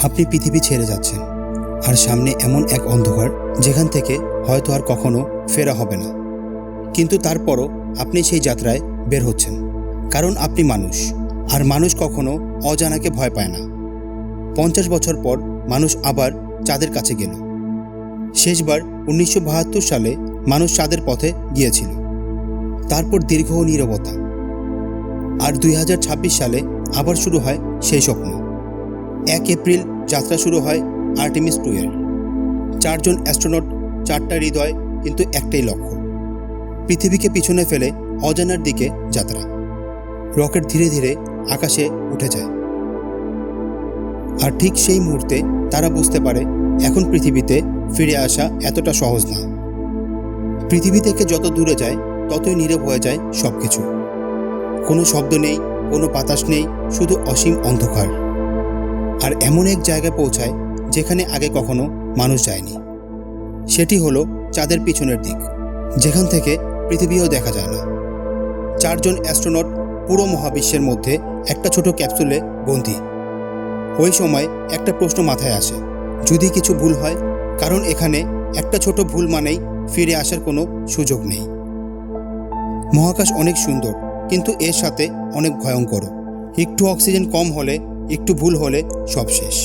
আপনি পৃথিবী ছেড়ে যাচ্ছেন, আর সামনে এমন এক অন্ধকার যেখান থেকে হয়তো আর কখনো ফেরা হবে না। কিন্তু তারপরও আপনি সেই যাত্রায় বের হচ্ছেন, কারণ আপনি মানুষ, আর মানুষ কখনো অজানাকে ভয় পায় না। 50 বছর পর মানুষ আবার চাঁদের কাছে গেল। শেষবার 1972 সালে মানুষ চাঁদের পথে গিয়েছিল। তারপর দীর্ঘ নীরবতা। আর 2026 সালে আবার শুরু হয় সেই স্বপ্ন। 1 এপ্রিল যাত্রা শুরু হয় আর্টেমিস 2 এর। 4 জন অ্যাস্ট্রোনট, 4টা হৃদয়, কিন্তু একটাই লক্ষ্য, পৃথিবীকে পিছনে ফেলে অজানার দিকে যাত্রা। রকেট ধীরে ধীরে আকাশে উঠে যায়। আর ঠিক সেই মুহূর্তে তারা বুঝতে পারে এখন পৃথিবীতে ফিরে আসা এতটা সহজ না। পৃথিবী থেকে যত দূরে যায় ততই নীরব হয়ে যায় সব কিছু। কোনো শব্দ নেই, কোনো বাতাস নেই, শুধু অসীম অন্ধকার। আর এমন এক জায়গায় পৌঁছায় যেখানে আগে কখনো মানুষ যায়নি। সেটি হলো চাঁদের পিছনের দিক, যেখান থেকে পৃথিবীও দেখা যায় না। 4 জন অ্যাস্ট্রোনট পুরো মহাবিশ্বের মধ্যে একটা ছোট ক্যাপসুলে বন্দী। ওই সময় একটা প্রশ্ন মাথায় আসে, যদি কিছু ভুল হয়? কারণ এখানে একটা ছোট ভুল মানেই ফিরে আসার কোনো সুযোগ নেই। মহাকাশ অনেক সুন্দর, কিন্তু এর সাথে অনেক ভয়ঙ্কর। একটু অক্সিজেন কম হলে, একটু ভুল হলে সব শেষ।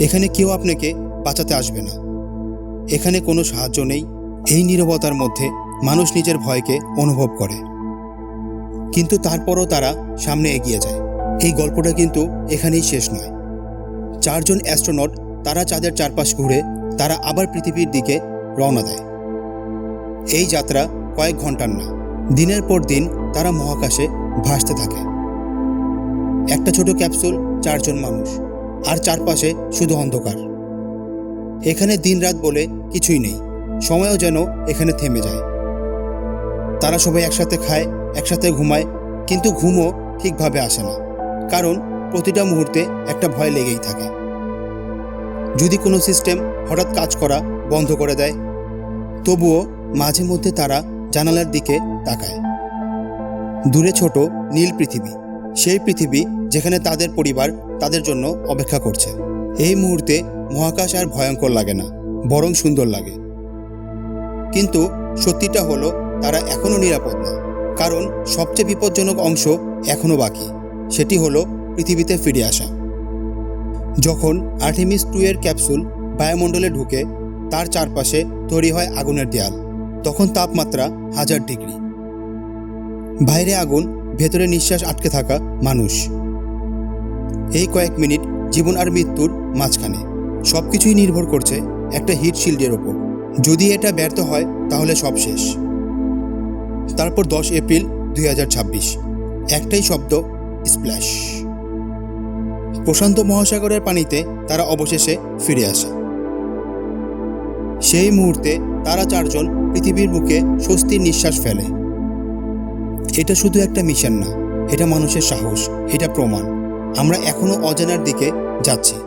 এখানে কেউ আপনাকে বাঁচাতে আসবে না, এখানে কোনো সাহায্য নেই। এই নীরবতার মধ্যে মানুষ নিজের ভয়কে অনুভব করে, কিন্তু তারপরও তারা সামনে এগিয়ে যায়। এই গল্পটা কিন্তু এখানেই শেষ নয়। 4 জন অ্যাস্ট্রোনট, তারা চাঁদের চারপাশ ঘুরে তারা আবার পৃথিবীর দিকে রওনা দেয়। এই যাত্রা কয়েক ঘন্টার না, দিনের পর দিন তারা মহাকাশে ভাসতে থাকে। একটা ছোট ক্যাপসুল, 4 জন মানুষ, আর চারপাশে শুধু অন্ধকার। এখানে দিন রাত বলে কিছুই নেই, সময়ও যেন এখানে থেমে যায়। তারা সবাই একসাথে খায়, একসাথে ঘুমায়, কিন্তু ঘুমও ঠিকভাবে আসে না, কারণ প্রতিটা মুহূর্তে একটা ভয় লেগেই থাকে। যদি কোনো সিস্টেম হঠাৎ কাজ করা বন্ধ করে দেয়। তবুও মাঝে মধ্যে তারা জানালার দিকে তাকায়। দূরে ছোট নীল পৃথিবী, সেই পৃথিবী যেখানে তাদের পরিবার তাদের জন্য অপেক্ষা করছে। এই মুহূর্তে মহাকাশ আর ভয়ঙ্কর লাগে না, বরং সুন্দর লাগে। কিন্তু সত্যিটা হলো তারা এখনও নিরাপদ না, কারণ সবচেয়ে বিপজ্জনক অংশ এখনও বাকি। সেটি হলো পৃথিবীতে ফিরে আসা। যখন আর্টেমিস 2 এর ক্যাপসুল বায়ুমণ্ডলে ঢুকে, তার চারপাশে তৈরি হয় আগুনের দেয়াল। তখন তাপমাত্রা 1000 ডিগ্রি। বাইরে আগুন, ভেতরে নিঃশ্বাস আটকে থাকা মানুষ। এই কয়েক মিনিট জীবন আর মৃত্যুর মাঝখানে। সব কিছুই নির্ভর করছে একটা হিট শিল্ডের ওপর। যদি এটা ব্যর্থ হয় তাহলে সব শেষ। তারপর 10 এপ্রিল 2026, একটাই শব্দ, স্প্ল্যাশ। প্রশান্ত মহাসাগরের পানিতে তারা অবশেষে ফিরে আসে। সেই মুহূর্তে তারা 4 জন পৃথিবীর বুকে স্বস্তির নিঃশ্বাস ফেলে। এটা শুধু একটা মিশন না, এটা মানুষের সাহস, এটা প্রমাণ আমরা এখনো অজানার দিকে যাচ্ছি।